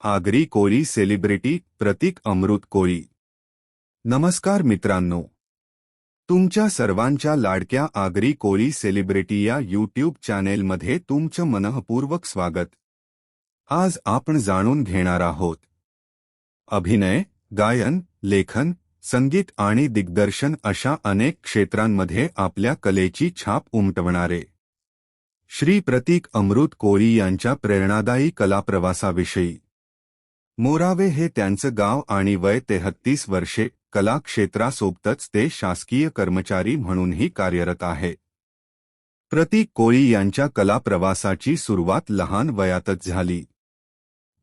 Agri Koli celebrity प्रतीक अमृत कोळी। नमस्कार मित्रांनो, तुमच्या सर्वांच्या लाडक्या आगरी कोळी सेलिब्रिटी या यूट्यूब चॅनेलमध्ये तुमचं मनःपूर्वक स्वागत। आज आपण जाणून घेणार आहोत अभिनय, गायन, लेखन, संगीत आणि दिग्दर्शन अशा अनेक क्षेत्रांमध्ये आपल्या कलेची छाप उमटवणारे श्री प्रतीक अमृत कोळी यांच्या प्रेरणादायी कलाप्रवासाविषयी। मोरावे हे त्यांचं गाव आणि वय 33 वर्षे। कला क्षेत्रासोबतच ते शासकीय कर्मचारी म्हणूनही कार्यरत आहे। प्रतीक कोळी यांच्या कलाप्रवासाची सुरुवात लहान वयातच झाली।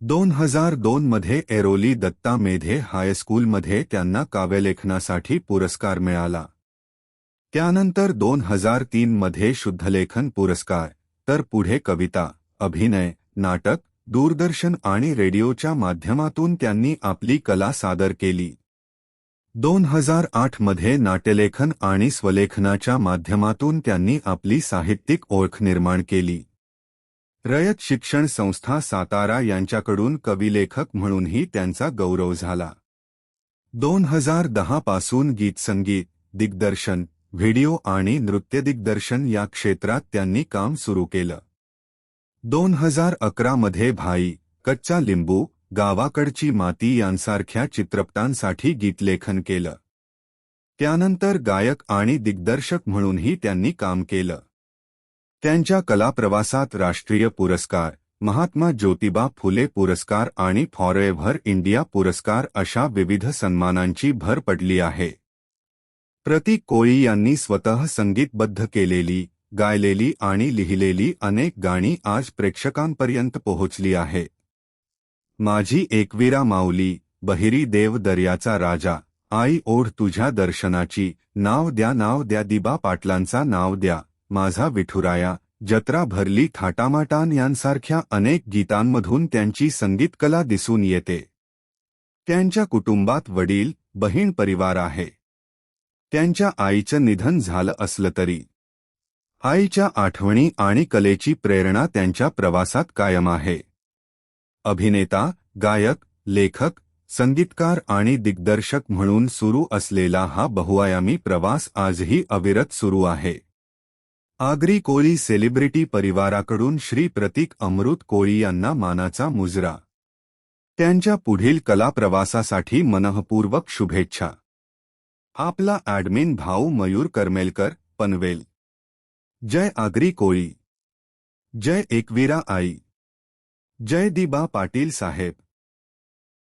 2002 मध्ये ऐरोली दत्ता मेधे हायस्कूलमध्ये त्यांना काव्यलेखनासाठी पुरस्कार मिळाला। त्यानंतर 2003 मध्ये शुद्धलेखन पुरस्कार, तर पुढे कविता, अभिनय, नाटक, दूरदर्शन आणि रेडिओच्या माध्यमातून त्यांनी आपली कला सादर केली। 2008 मध्ये नाट्यलेखन आणि स्वलेखनाच्या माध्यमातून त्यांनी आपली साहित्यिक ओळख निर्माण केली। रयत शिक्षण संस्था सातारा यांच्याकडून कविलेखक म्हणूनही त्यांचा गौरव झाला। 2010 पासून गीतसंगीत, दिग्दर्शन, व्हिडिओ आणि नृत्यदिग्दर्शन या क्षेत्रात त्यांनी काम सुरू केलं। 2011 मध्ये भाई, कच्चा लिंबू, गावाकडची माती यांसारख्या चित्रपटांसाठी गीतलेखन केलं। त्यानंतर गायक आणि दिग्दर्शक म्हणूनही त्यांनी काम केलं। त्यांच्या कलाप्रवासात राष्ट्रीय पुरस्कार, महात्मा ज्योतिबा फुले पुरस्कार आणि फॉरएव्हर इंडिया पुरस्कार अशा विविध सन्मानांची भर पडली आहे। प्रतीक कोळी यांनी स्वतः संगीतबद्ध केलेली, गायलेली आणि लिहिलेली अनेक गाणी आज प्रेक्षकांपर्यंत पोहोचली आहेत। माझी एकवीरा माऊली, बहिरी देव दर्याचा राजा, आई ओढ तुझ्या दर्शनाची, नाव द्या दिबा पाटलांचा नाव द्या, माझा विठुराया, जत्रा भरली थाटामाटान यांसारख्या अनेक गीतांमधून त्यांची संगीतकला दिसून येते। त्यांच्या कुटुंबात वडील, बहीण परिवार आहे। त्यांच्या आईचं निधन झालं असलं तरी आईच्या आठवणी आणि कलेची प्रेरणा त्यांच्या प्रवासात कायम आहे। अभिनेता, गायक, लेखक, संगीतकार आणि दिग्दर्शक म्हणून सुरू असलेला हा बहुआयामी प्रवास आजही अविरत सुरू आहे। आगरी कोळी सेलिब्रिटी परिवाराकडून श्री प्रतीक अमृत कोळी यांना मानाचा मुजरा। त्यांच्या पुढील कलाप्रवासासाठी मनःपूर्वक शुभेच्छा। आपला ॲडमिन भाऊ मयूर करमेलकर, पनवेल। जय आगरी कोळी, जय एकवीरा आई, जय दिबा पाटील साहेब।